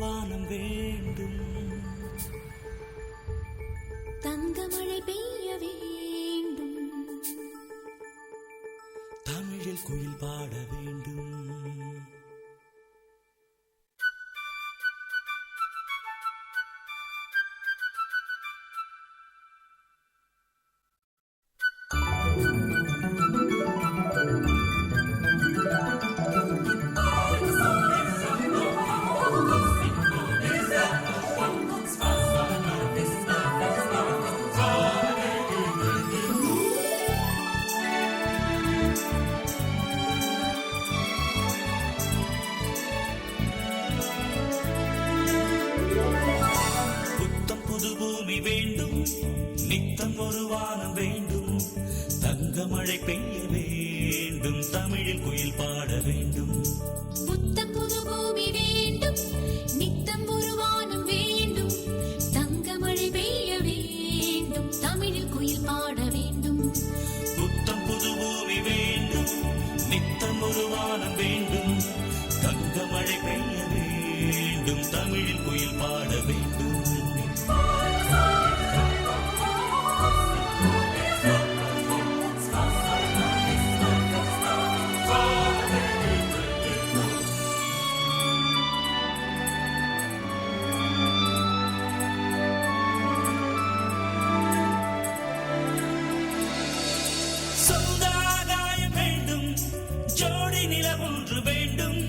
வானம் வேண்டும், தங்கமழை பெய்ய வேண்டும், தமிழில் குயில் பாட வேண்டும். வேண்டும், நித்தம் ஒரு வானம் வேண்டும், தங்கமழை பெய்ய வேண்டும், தமிழில் குயில் பாட வேண்டும். புத்தம் புது பூமி வேண்டும், நித்தம் ஒரு வானம் வேண்டும், தங்கமழை பெய்ய வேண்டும், தமிழில் குயில் பாட வேண்டும். புத்தம் புது பூமி வேண்டும், நித்தம் ஒரு வானம் வேண்டும், தங்கமழை பெய்ய வேண்டும், தமிழில் குயில் பாட வேண்டும். ஒன்று வேண்டும்,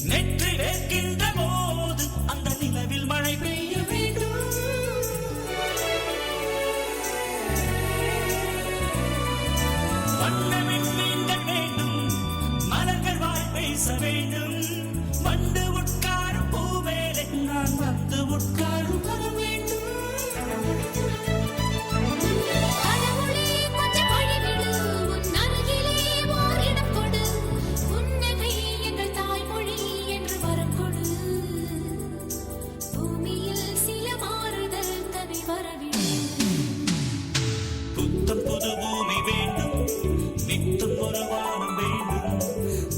நெற்றி வேர்க்கின்ற போது அந்த நிலவில் மழை பெய்ய வேண்டும். வண்ணமின் மீன்கள் வேண்டும், மலர்கள் வாய் பேச வேண்டும், வண்டு உட்காரும் பூவேலை நான் வந்து உட்காரும் மரம் வேண்டும். புத்தம் புது பூமி வேண்டும், நித்தம் ஒரு வானம் வேண்டும்,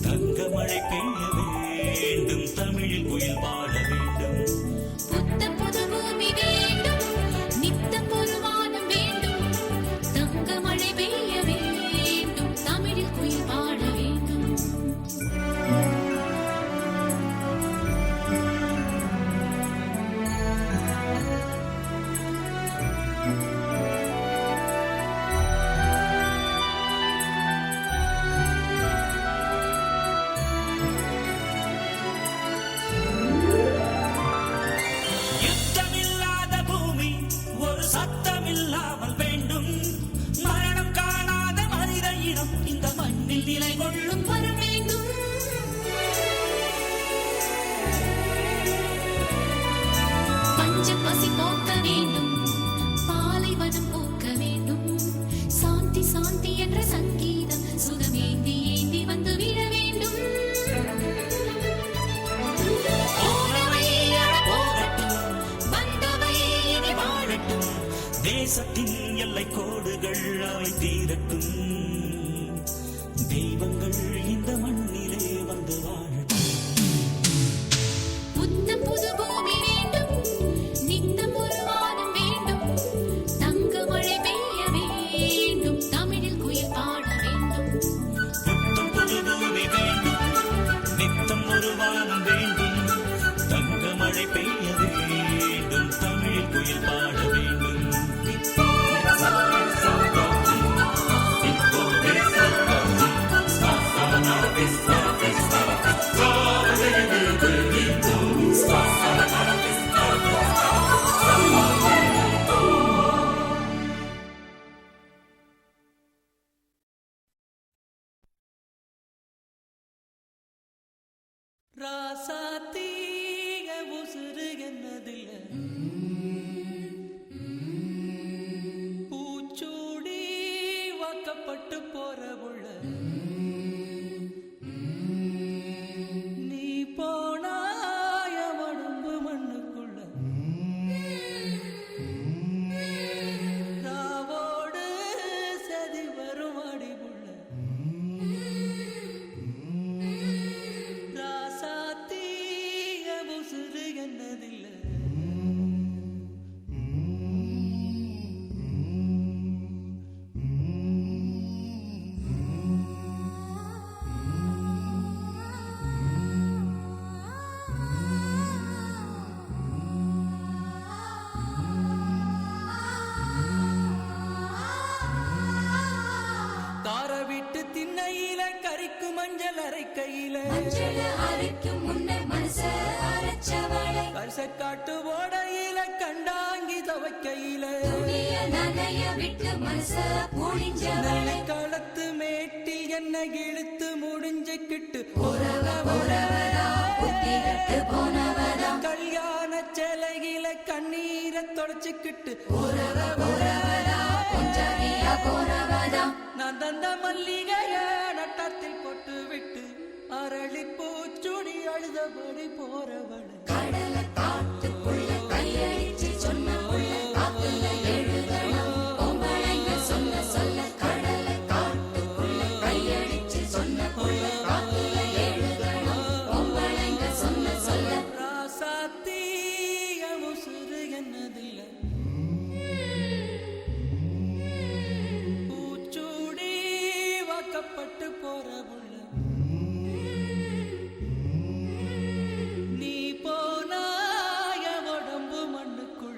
தங்கமழை பெய்ய வேண்டும், தமிழில் குயில் பாட வேண்டும். புத்தம் புது பூமி வேண்டும், நித்தம் ஒரு வானம் வேண்டும், தங்கமழை பெய்ய வேண்டும், தமிழில் குயில் பாட வேண்டும். சத்தமில்லாமல் வேண்டும், மரணம் காணாத மனித இனம் இந்த மண்ணில் நிலை கொள்ளும் வர வேண்டும். பஞ்சம் பசி போக்க வேண்டும், பாலைவனம் போக்க வேண்டும், சாந்தி சாந்தி என்ற சங்கீதம் சுகமேந்தி ஏந்தி வந்து விட வேண்டும். தேசத்தின் எல்லை கோடுகள் அவை தீரட்டும், தெய்வங்கள் இந்த மண்ணிலே வந்து வாழட்டும். புத்தம் புது பூமி வேண்டும், நித்தம் ஒரு வானம் வேண்டும், தங்கமழை பெய்ய வேண்டும், தமிழில் குயில் பாட வேண்டும். புத்தம் புது பூமி வேண்டும், நித்தம் ஒரு வானம் வேண்டும், தங்கமழை பெய்ய வேண்டும், தமிழில் குயில் பாட வேண்டும். ராசாத்தீக உசுறு என்னதில்ல, பூச்சூடி வாக்கப்பட்டு போற உள்ள, நீ போனாய உடம்பு மண்ணுக்குள்ள, ராவோடு சதி வரும் அடிவுள்ள, ராசாத்தீக உசுறு என்னதில்ல. மஞ்சள் அரைக்கையில மஞ்சள் அரைக்கும் முன்ன மனச அரைச்சவளை வருஷ காட்டு ஓடையில கண்டாங்கி துவைக்கையில துணிய நனைய விட்டு மனச புழிஞ்சவளை காலத்து மேட்டில் என்ன இழுத்து முடிஞ்சுக்கிட்டு போறவரா புத்தி கட்டு போனவரா கல்யாண சேலையில கண்ணீரை தொடச்சுக்கிட்டு போறவரா கொஞ்சாரியா போறவரா நான் தந்த மல்லிகைய நட்டத்தில் போட்டு விட்டு அரளி பூச்சுடி அழுதபடி போறவள் கடல காட்டுக்குள்ள கையடிச்சு சொன்ன புள்ள காத்துல எழுதணும் பொம்பளைங்க சொன்ன சொல்ல கடல காட்டுக்குள்ள கையடிச்சு சொன்ன புள்ள காத்துல எழுதணும் பொம்பளைங்க சொன்ன சொல்ல ராசாத்திய உசுறு என்னதில்லை பூச்சூடி வாக்கப்பட்டு போறவுள்ள நீ போனாய உடம்பு மண்ணுக்குள்ள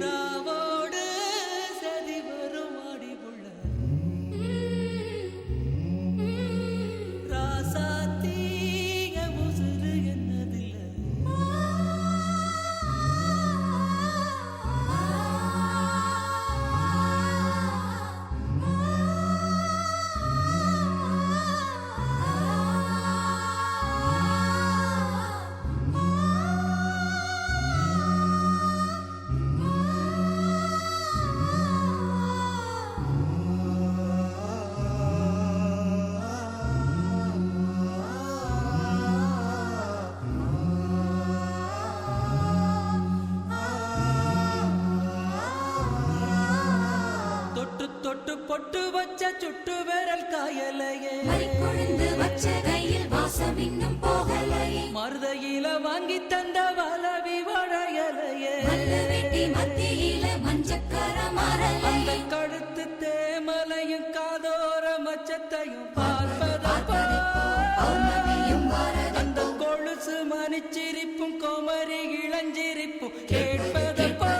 ராவோடு சதி வரும் ஆடிவுள்ள ராசாத்திய உசுறு என்னதில்லை தொட்டு தொட்டு பொட்டு வச்ச சுட்டு விரல் காயலையே கொழுந்து வச்ச கையில் வாசம் இன்னும் போகலையே மருதையில வாங்கி தந்த வளவி வளையலையே மல்ல வெட்டி மத்தியில மஞ்சக்கர மரலை அந்த கழுத்து தேமலையும் காதோர மச்சத்தையும் பார்ப்பதப்போ பௌர்ணமியும் வரது அந்த கொலுசு மணிச்சிரிப்பும் கோமரி இளஞ்சிரிப்பும் கேட்பதப்போ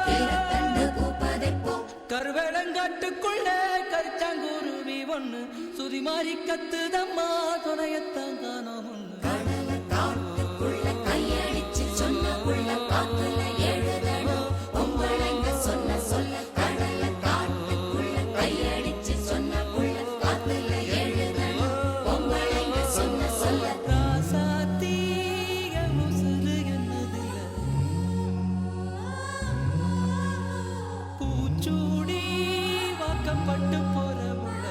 கீரத்தண்டு பூப்பதைப்போ கருவேலங்காட்டுக்குள்ள கரிச்சாங்குருவி ஒண்ணு சுதி மாறி கத்துதம்மா துணையத்தான் காணோம் ஒண்ணு கடல காட்டுக்குள்ள கையடிச்சு சொன்ன புள்ள காத்துல எழுதணும் பொம்பளைங்க சொன்ன சொல்ல கடல காட்டுக்குள்ள கையடிச்சு சொன்ன புள்ள காத்துல எழுதணும் பொம்பளைங்க சொன்ன சொல்ல ராசாத்திய உசுறு என்னதில்லை பூச்சூடி வாக்கப்பட்டு போறவுள்ள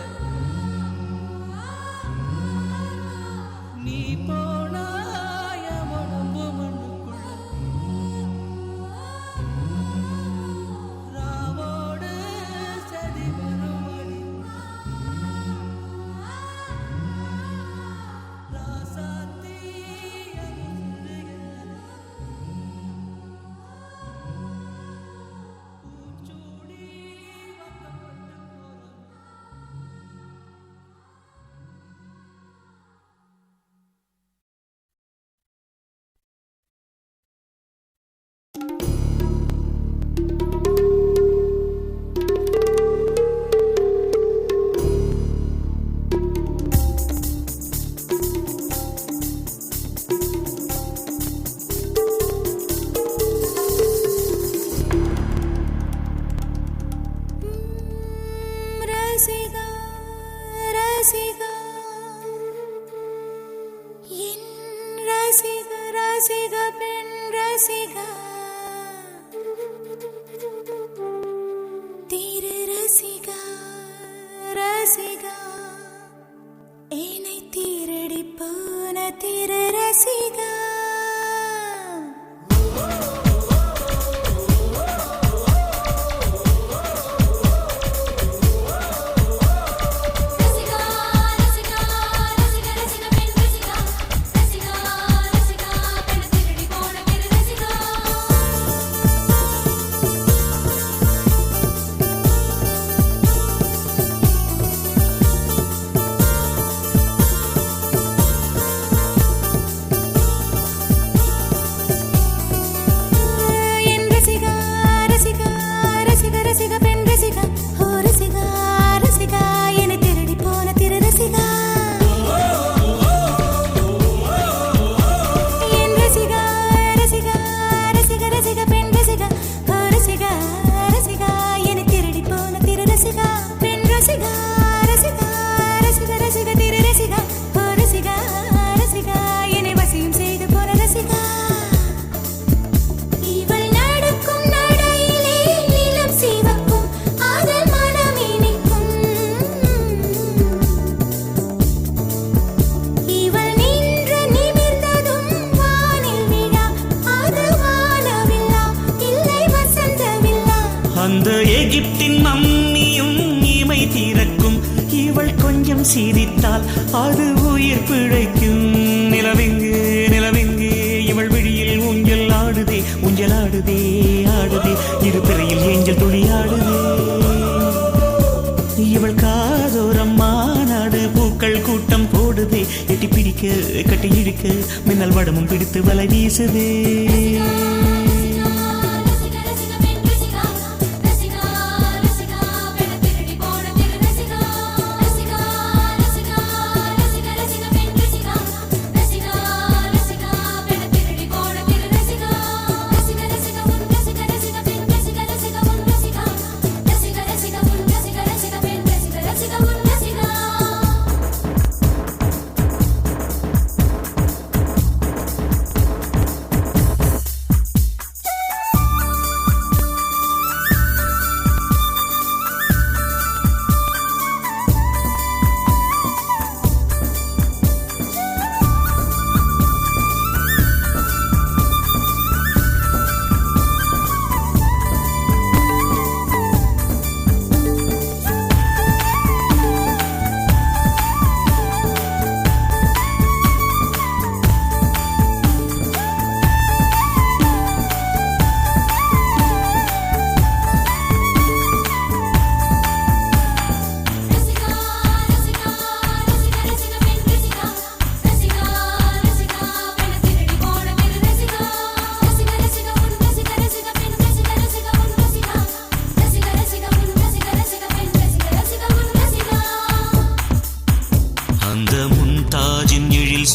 நீ போனாய உடம்பு மண்ணுக்குள்ள ராவோடு சதி வருமடி ராசாத்திய உசுறு என்னதில்லை பூச்சூடி வாக்கப்பட்டு போறவுள்ள ரசிகா ரசிகா என் ரசிக ரசிக பெண் ரசிகா திரு ரசிகா ரசிகா என்னை திருடி போன திரு ரசிகா ரசிகா ரசிகா ரசிகா ரசிகா பெண் ரசிகா ரசிகா ரசிகா பெண் திருடி போன திரு ரசிகா அந்த எகிப்தின் மம்மியும் இமை திறக்கும். இவள் கொஞ்சம் சிரித்தால் அது உயிர் பிழைக்கும். நிலவெங்கு நிலவெங்கு இவள் விழியில் ஊஞ்சல் ஆடுதே, ஊஞ்சல் ஆடுதே, ஆடுதே. இரு பிறையில் ஏஞ்சல் துளி ஆடுதே. இவள் காதோரம் மாநாடு பூக்கள் கூட்டம் போடுதே. எட்டி பிடிக்க கட்டி இழுக்க மின்னல் வடமும் பிடித்து வலை வீசுதே.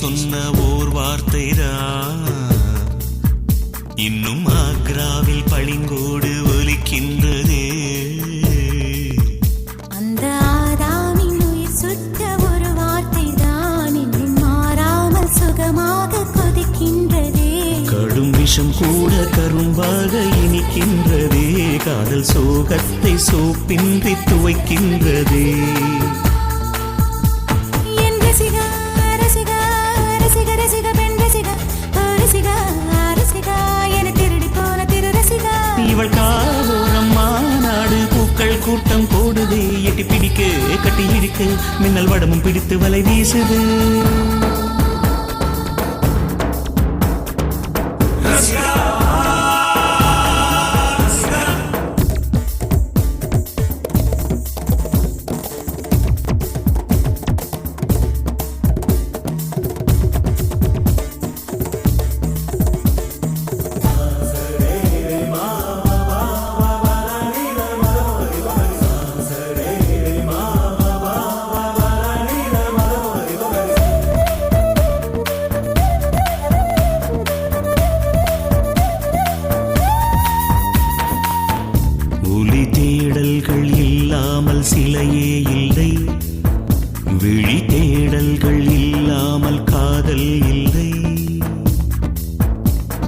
சொன்ன ஓர் வார்த்தைதான் இன்னும் ஆக்ராவில் பளிங்கோடு ஒலிக்கின்றதே. அந்த ஆதாமின் உயிர் சுட்ட ஒரு வார்த்தைதான் இன்னும் மாறாமல் சுகமாக கொதிக்கின்றதே. கடும் விஷம் கூட கரும்பாக இனிக்கின்றதே. காதல் சோகத்தை சோப்பின்றி துவைக்கின்றதே. இவள் காதோரம் மாநாடு பூக்கள் கூட்டம் போடுதே. எட்டி பிடிக்க கட்டி இழுக்க மின்னல் வடமும் பிடித்து வலை வீசுது. தேடல்கள் இல்லாமல் சிலையே இல்லை. விழி தேடல்கள் இல்லாமல் காதல் இல்லை.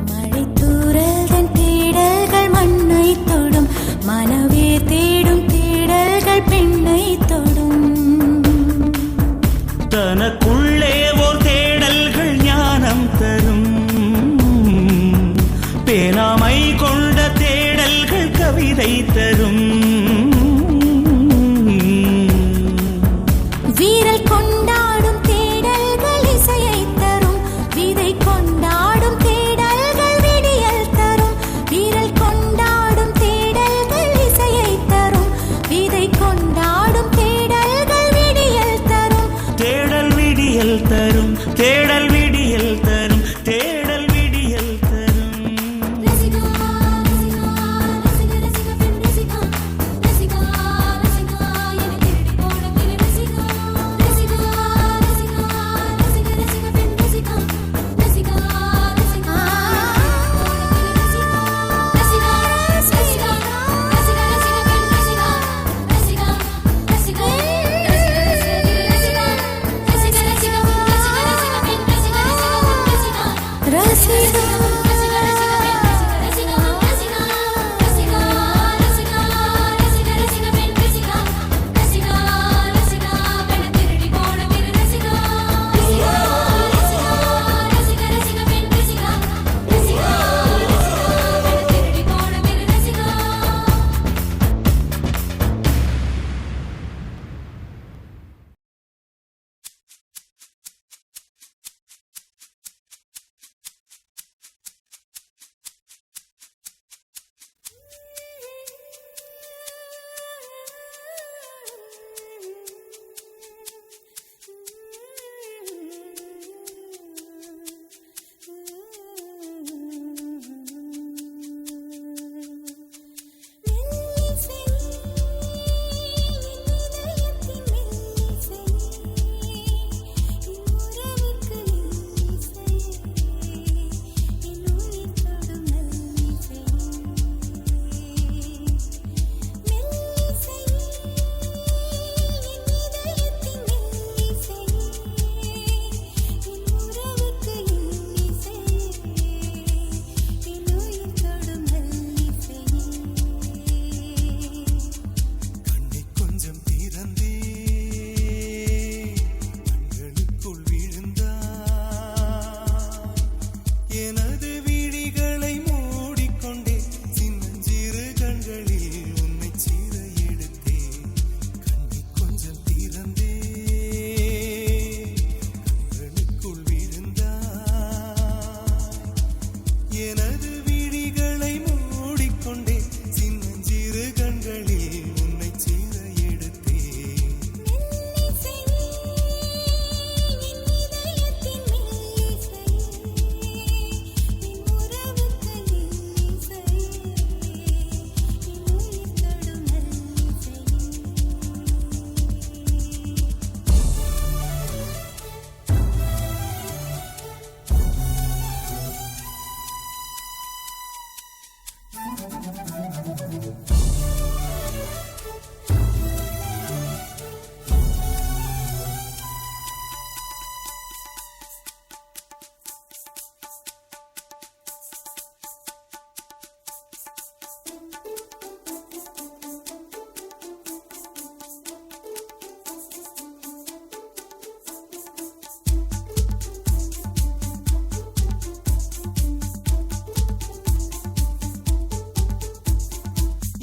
மழை தூறல் தேடல்கள் மண்ணை தொடும். மனவே தேடும் தேடல்கள் பெண்ணை தொடும். தனக்குள்ளே ஓர் தேடல்கள் ஞானம் தரும். பேராமை கொண்ட தேடல்கள் கவிதை தரும். வீரல் கொண்டாடும் தேடல்கள் இசையை தரும். விதை கொண்டாடும் தேடல்கள் விடியல் தரும். வீரல் கொண்டாடும் தேடல்கள் இசையை தரும். விதை கொண்டாடும் தேடல்கள் விடியல் தரும். தேடல் விடியல் தரும். தேடல் விடியல் தரும். தேடல் விடியல் தரும். ரசிகா ரசிகா ரசிகா ரசிகா பெண் ரசிகா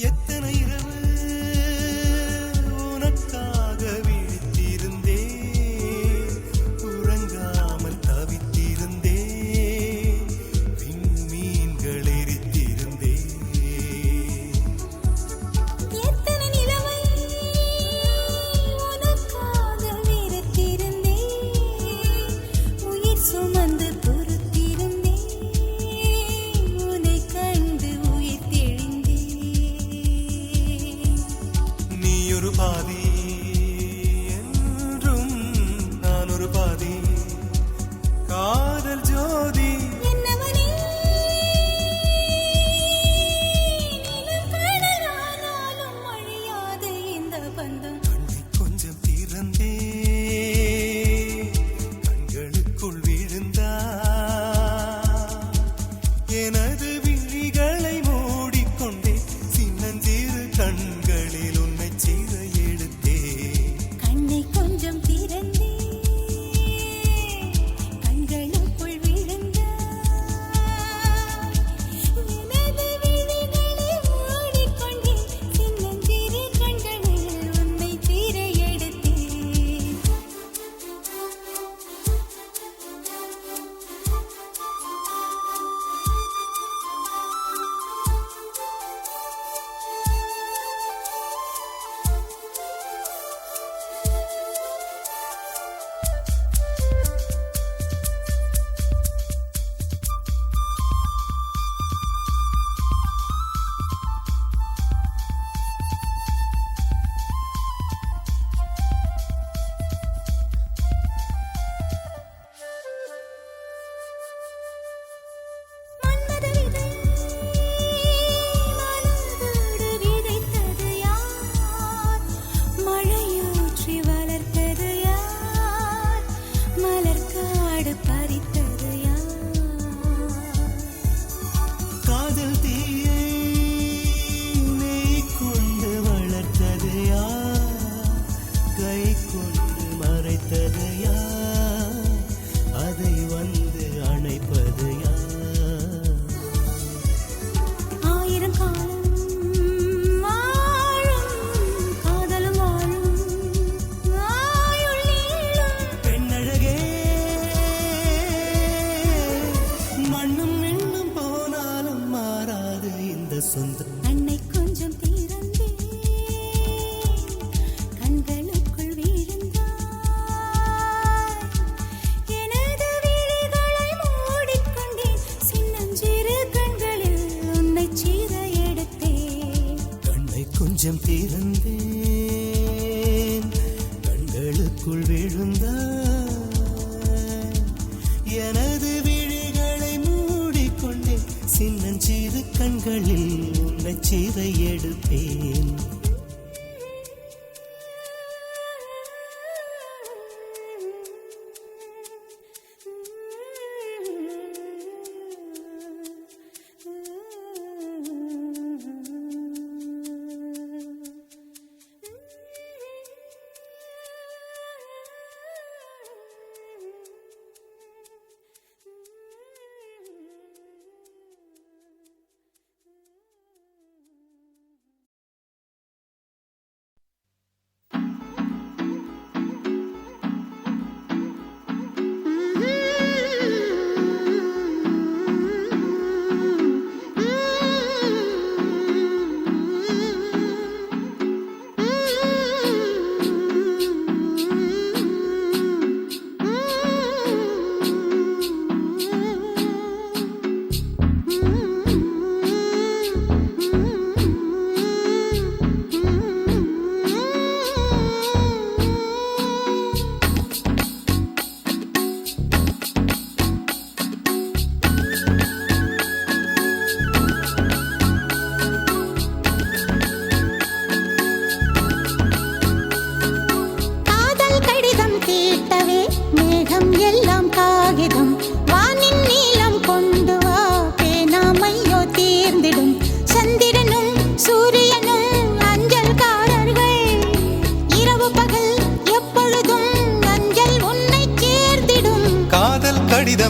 எத்தனை இரவு உனக்காக விழித்திருந்தேன், உறங்காமல் தவித்திருந்தேன், விண்மீன்கள் எரித்திருந்தேன். எத்தனை நிலவை உனக்காக வெறுத்திருந்தேன், உயிர் சுமந்து பொறுத்திருந்தேன், உன்னை கண்டு உயிர் தெளிந்தேன். நீ ஒரு பாதி என்றும் நான் ஒரு பாதி, காதல் ஜோதி. என்னவனே நிலம் கடலானாலும் அழியாது இந்த பந்தம். கண்ணை கொஞ்சம் திறந்தே கண்களுக்குள் விழுந்தா, எனது விழிகளை மூடிக்கொண்டே சின்னஞ்சிறு கண்களில் உன்னை சீர எடுத்தே. கண்ணை கொஞ்சம் திறந்தே கண்களுக்குள் விழுந்தாய், எனது விழிகளை மூடிக்கொண்டே சின்னஞ்சிறு கண்களில் உன்னை சீர எடுத்தேன். மன்மத விதை மனதோடு விதைத்தது யார்? மழையூற்றி வளர்த்தது யார்? மலர்காடு பறித்தது யார்? காதல் தீயை நீ கொண்டு வளர்த்தது யார்? கை கொண்டு மறைத்தது யார்? அதை வந்து அணைப்பது யார்? ஆயிரம் காலம் வாழும் காதலும் வாழும் ஆயுள் நீளும். பெண்ணழகே, மண்ணும் விண்ணும் போனாலும் மாறாது இந்த சொந்தம். கண்ணை கொஞ்சம் திறந்தே கண்களுக்குள் விழுந்தாய், எனது விழிகளை மூடிக்கொண்டேன், சின்னஞ்சிறு கண்களில் உன்னை சீர எடுத்தேன். கண்ணை கொஞ்சம் திறந்தேன், கண்களுக்குள் விழுந்தாய், எனது விழிகளை மூடிக்கொண்டேன், சின்னஞ்சிறு கண்களில் உன்னை சீர எடுப்பேன்.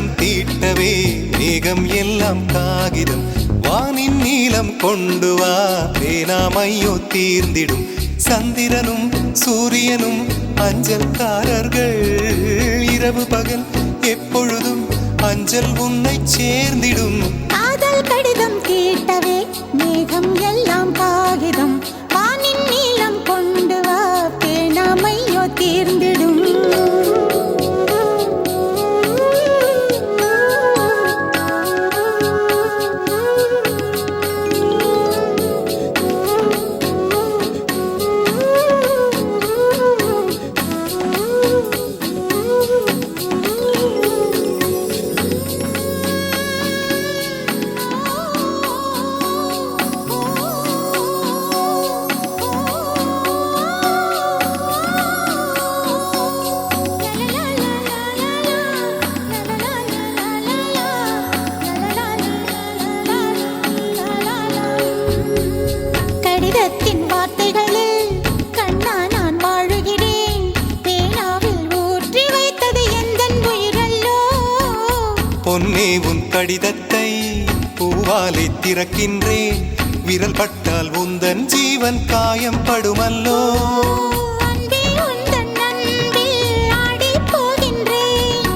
கடிதம் தீட்டவே மேகம் எல்லாம் காகிதம் வானின் நீலம் கொண்டு வா பேனாமையோ தீர்ந்திடும் சந்திரனும் சூரியனும் அஞ்சல்காரர்கள் இரவு பகல் எப்பொழுதும் அஞ்சல் உன்னை சேர்ந்திடும் காதல் கடிதம் தீட்டவே மேகம் எல்லாம் காகிதம் வானின் நீளம் கொண்டு வா பேணாமையோ தீர்ந்திடும் கடிதத்தின் வார்த்தைகளில் கண்ணா நான் வாழுகிறேன் பேனாவில் ஊற்றி வைத்தது எந்தன் உயிரல்லோ பொன்னே உன் கடிதத்தை பூவாலை திறக்கின்றேன் விரல் பட்டால் உந்தன் ஜீவன் காயம் படுமல்லோ அன்பே உந்தன் அன்பில் ஆடிப் போகின்றேன்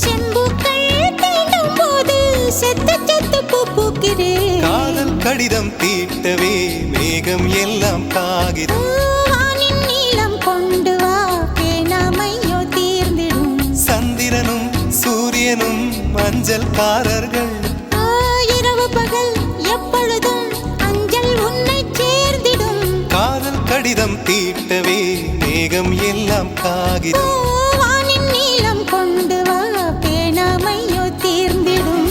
செம்புக்கள் தீண்டும் போது செத்து செத்து பூ பூக்கிறேன் காதல் கடிதம் தீட்டவே மேகம் எல்லாம் காகிதம் வானின் நீளம் கொண்டு வா பேணாமையோ தீர்ந்திடும் சந்திரனும் சூரியனும் மஞ்சள்காரர்கள் இரவு பகல் எப்பொழுதும் அஞ்சல் உன்னை சேர்ந்திடும் காதல் கடிதம் தீட்டவே மேகம் எல்லாம் காகிதம் வானின் நீளம் கொண்டு வா பேணாமையோ தீர்ந்திடும்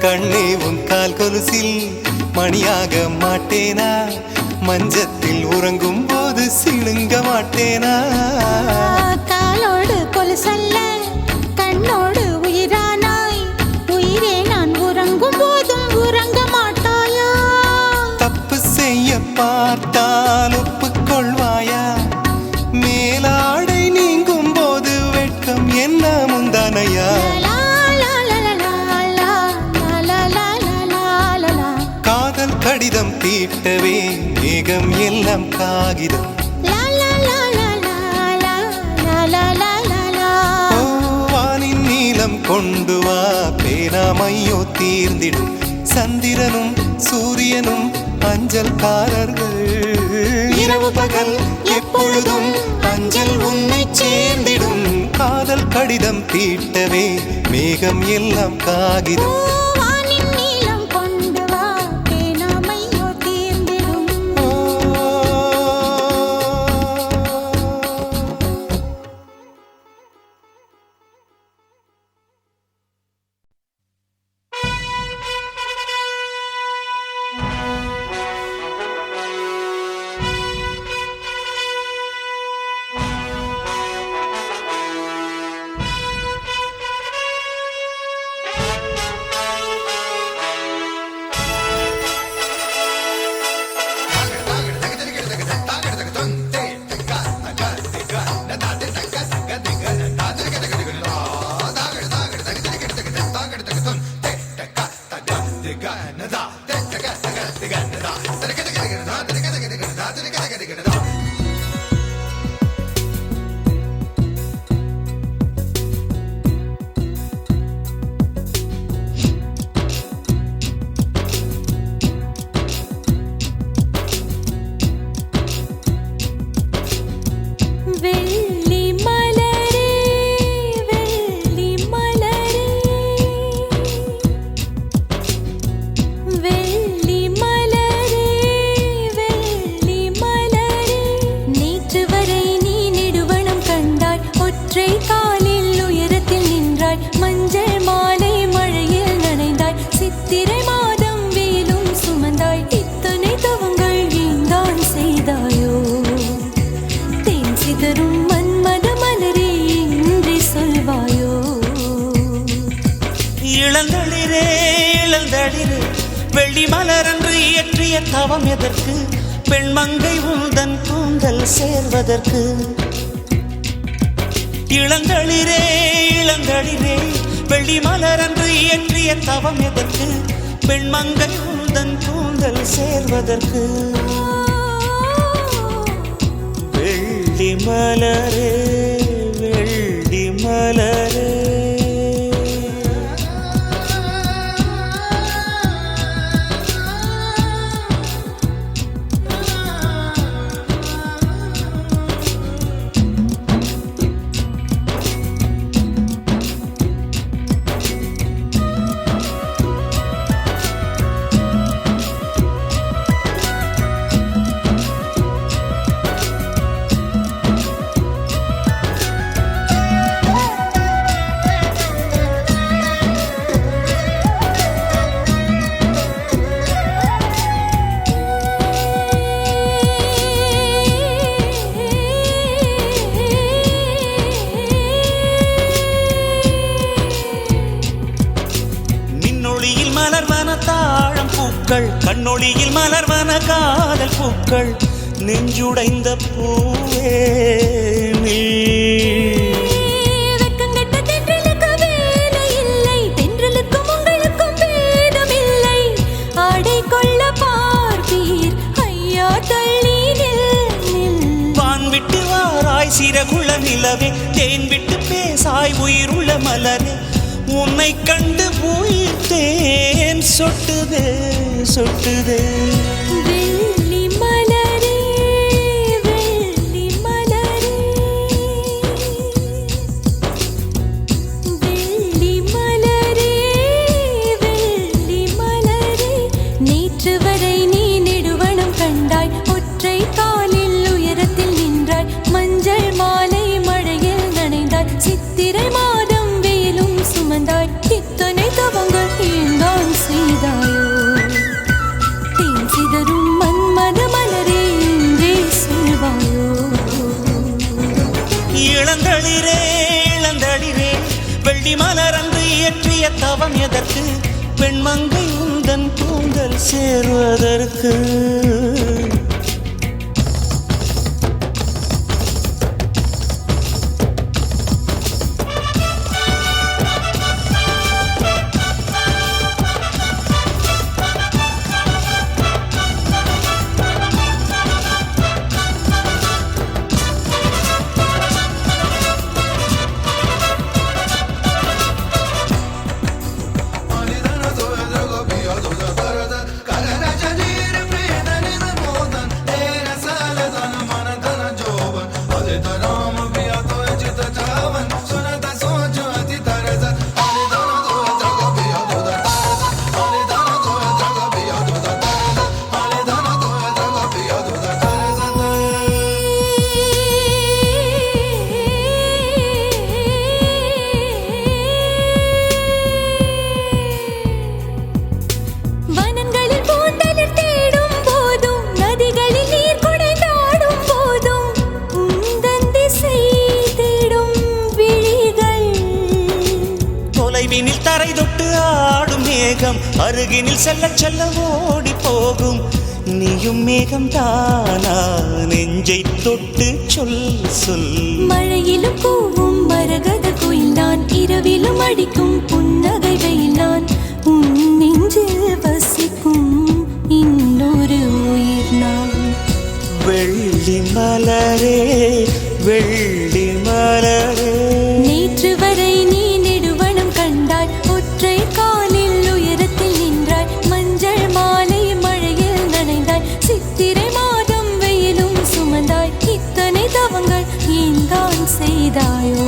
கண்ணே உன் கால் கொலுசில் மணியாக மாட்டேனா மஞ்சத்தில் உறங்கும் போது சிணுங்க மாட்டேனா காலோடு கொலுசல்ல கண்ணோடு உயிரானாய் உயிரே நான் உறங்கும் போதும் உறங்க மாட்டாயா தப்பு செய்ய பார்த்தால் ஒப்புக்கொள்வாயா மேலாடை நீங்கும் போது வெட்கம் என்ன முந்தானையா காதல் கடிதம் தீட்டவே மேகம் எல்லாம் காகிதம் ஓ, வானின் நீலம் கொண்டு வா பேனாமையோ தீர்ந்திடும் சந்திரனும் சூரியனும் அஞ்சல்காரர்கள் இரவு பகல் எப்பொழுதும் அஞ்சல் உன்னை சேர்ந்திடும் காதல் கடிதம் தீட்டவே மேகம் எல்லாம் காகிதம் வானின் நீளம் கொண்டு வா பேணாமையோ தீர்ந்திடும் ஆ இளந்தளிரே இளந்தளிரே வெள்ளி மலரன்று இயற்றிய தவம் எதற்கு பெண்மங்கை உந்தன் கூந்தல் சேர்வதற்கு இளந்தளிரே இளந்தளிரே வெள்ளி மலரன்று இயற்றிய தவம் எதற்கு பெண்மங்கை உந்தன் கூந்தல் சேர்வதற்கு வெள்ளி மலரே வெள்ளி மலரே தாழம் பூக்கள் கண்ணொளியில் மலர்வன காதல் பூக்கள் நெஞ்சுடைந்த பூவே வெக்கங்கெட்ட தென்றலுக்கு வேலை இல்லை தென்றலுக்கும் உங்களுக்கும் பேதமில்லை ஆடை கொள்ள பார்ப்பீர் ஐயா தள்ளி வான் விட்டு வாராய் சிறகுள்ள நிலவே தேன் விட்டு பேசாய் உயிருள்ள மலரே உன்னை கண்டு உயிர் தேன் சொட்டுதே சொட்டுதே வெள்ளி மலரே வெள்ளி மலரே வெள்ளி மலரே வெள்ளி மலரே நேற்று வரை நீ நெடுவனம் கண்டாய் ஒற்றை காலில் உயரத்தில் நின்றாய் மஞ்சள் மாலை மழையில் நனைந்தாய் சித்திரை மாதம் வெயிலும் சுமந்தாய் இத்தனை தவங்கள் ஏந்தான் செய்தாயோ தேன் சிதறும் மன்மத மலரே என்றே சொல்வாயோ இளந்தளிரே இளந்தளிரே வெள்ளி மலரன்று இயற்றிய தவம் எதற்கு பெண்மங்கை உந்தன் கூந்தல் சேர்வதற்கு தொலைவினில் தரை தொட்டு ஆடும் மேகம் அருகினில் செல்ல செல்ல ஓடி போகும் நீயும் மேகம் தானா நெஞ்சை தொட்டு சொல் சொல் மழையிலும் கூவும் மரகத குயில் நான் இரவிலும் அடிக்கும் புன்னகை வெயில் நான் உன் நெஞ்சில் வசிக்கும் இன்னொரு உயிர் நான் வெள்ளி மலரே வெள்ளி மலரே நேற்று வரை நீ நெடுவனம் கண்டாய் ஒற்றை காலில் உயரத்தில் நின்றாய் மஞ்சள் மாலை மழையில் நனைந்தாய் சித்திரை மாதம் வெயிலும் சுமந்தாய் இத்தனை தவங்கள் ஏந்தான் செய்தாயோ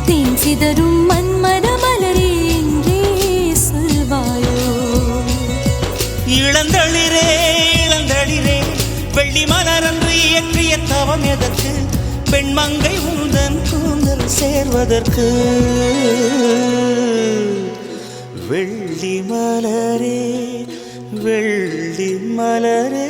தேன் சிதறும் மன்மத மலரே என்றே சொல்வாயோ இளந்தளிரே இளந்தளிரே வெள்ளி மலரன்று இயற்றிய தவம் எதற்கு பெண்மங்கை உந்தன் கூந்தல் சேர்வதற்கு வெள்ளி மலரே வெள்ளி மலரே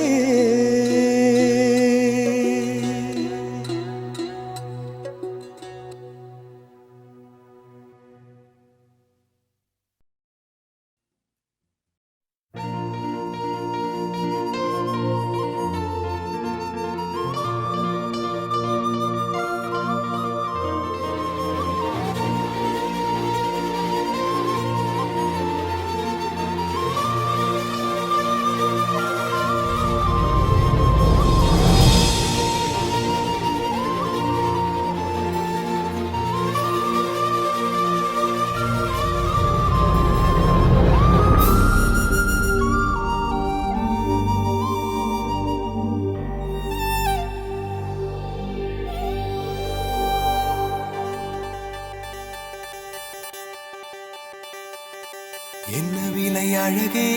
என்ன விலை அழகே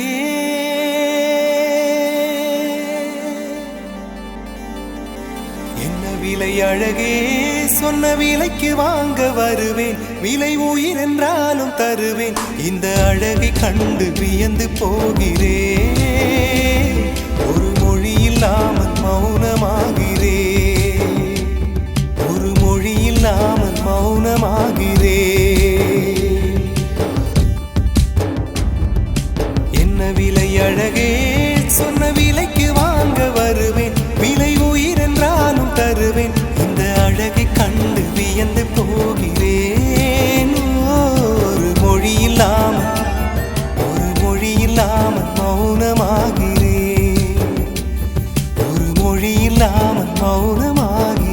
என்ன விலை அழகே சொன்ன விலைக்கு வாங்க வருவேன் விலை உயிர் என்றாலும் தருவேன் இந்த அழகை கண்டு வியந்து போகிறேன் ஒரு மொழி இல்லாமல் மௌனமாகிறேன் ஒரு மொழி இல்லாமல் மௌனமாகிறேன் என்ன விலை அழகே சொன்ன விலைக்கு வாங்க வருவேன் விலை உயிர் என்றாலும் தருவேன் இந்த அழகை கண்டு வியந்து போகிறேன் ஒரு மொழி இல்லாமல் மௌனமாகிறேன் ஒரு மொழி இல்லாமல் மௌனமாகிறேன்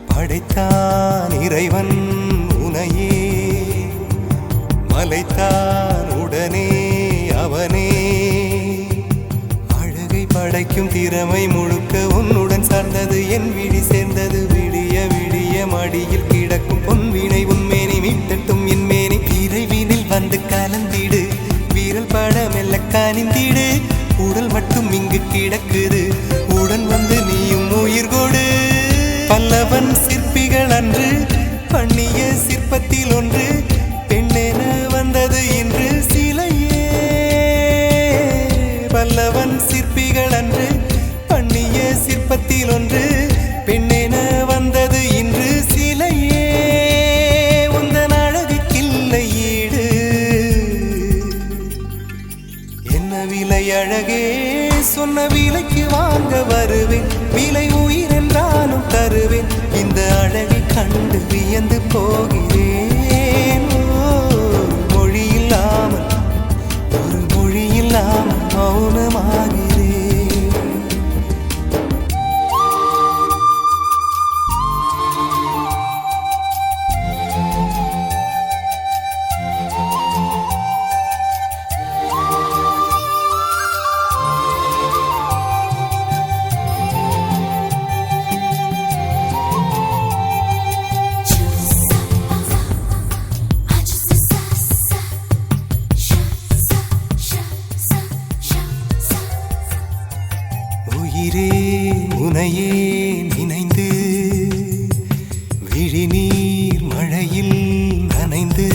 படைத்தான் இறைவன் உனையே மலைத்தான் உடனே அவனே அழகை படைக்கும் திறமை முழுக்க உன்னுடன் சார்ந்தது என் விழி சேர்ந்தது விடிய விடிய மடியில் கிடக்கும் பொன்வினை உன்மேனி மீட்டட்டும் என் மேனி இறைவினில் வந்து கலந்திடு வீரல் பட மெல்ல காணிந்திடு உடல் மட்டும் இங்கு கிடக்குது உடன் வந்து நீயும் உயிர் கொடு பல்லவன் சிற்பிகள் அன்று பண்ணிய சிற்பத்தில் ஒன்று பெண்ணென வந்தது இன்று சிலையே பல்லவன் சிற்பிகள் அன்று பண்ணிய சிற்பத்தில் ஒன்று பெண்ணென வந்தது இன்று சிலையே உந்தன் அழகுக்கில்லை ஈடு என்ன விலை அழகே சொன்ன விலைக்கு வாங்க வருவேன் விலை உயிர் என்றாலும் தருவேன் இந்த அழகை கண்டு வியந்து போகிறேன் ஒரு மொழி இல்லாமல் மௌனமாகிறேன் உயிரே உனையே நினைந்து விழிநீர் மழையில் நனைந்து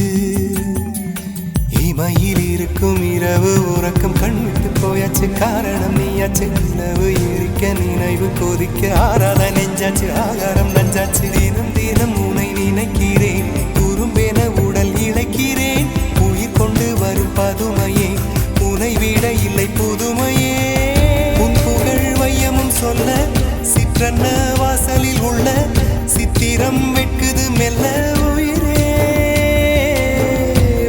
இமையில் இருக்கும் இரவு உறக்கம் கண்விட்டு போயாச்சு காரணம் நீயாச்சு நிலவு எரிக்க நினைவு கொதிக்க ஆறாத நெஞ்சாச்சு ஆகாரம் நஞ்சாச்சு தினம் தினம் உனை நினைக்கிறேன் துரும்பென உடல் இழைக்கிறேன் உயிர் கொண்டு வரும் பதுமையே உனை விட இல்லை புதுமையே சொல்ல சிற்றன்ன வாசலில் உள்ள சித்திரம் வெட்குது மெல்ல உயிரே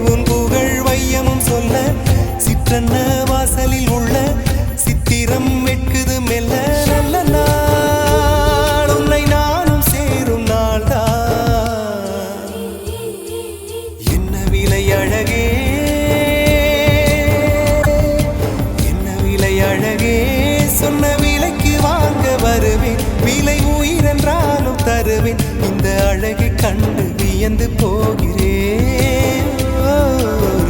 உன் புகழ் வையமும் சொல்ல சிற்றன்ன வாசலில் உள்ள சித்திரம் வெட்குது மெல்ல நல்ல நாள் உன்னை நானும் சேரும் நாள்தான் என்ன விலை அழகே என்ன விலை அழகே சொன்ன விலைக்கு வாங்க வருவேன் விலை உயிர் என்றாலும் தருவேன் இந்த அழகை கண்டு வியந்து போகிறேன்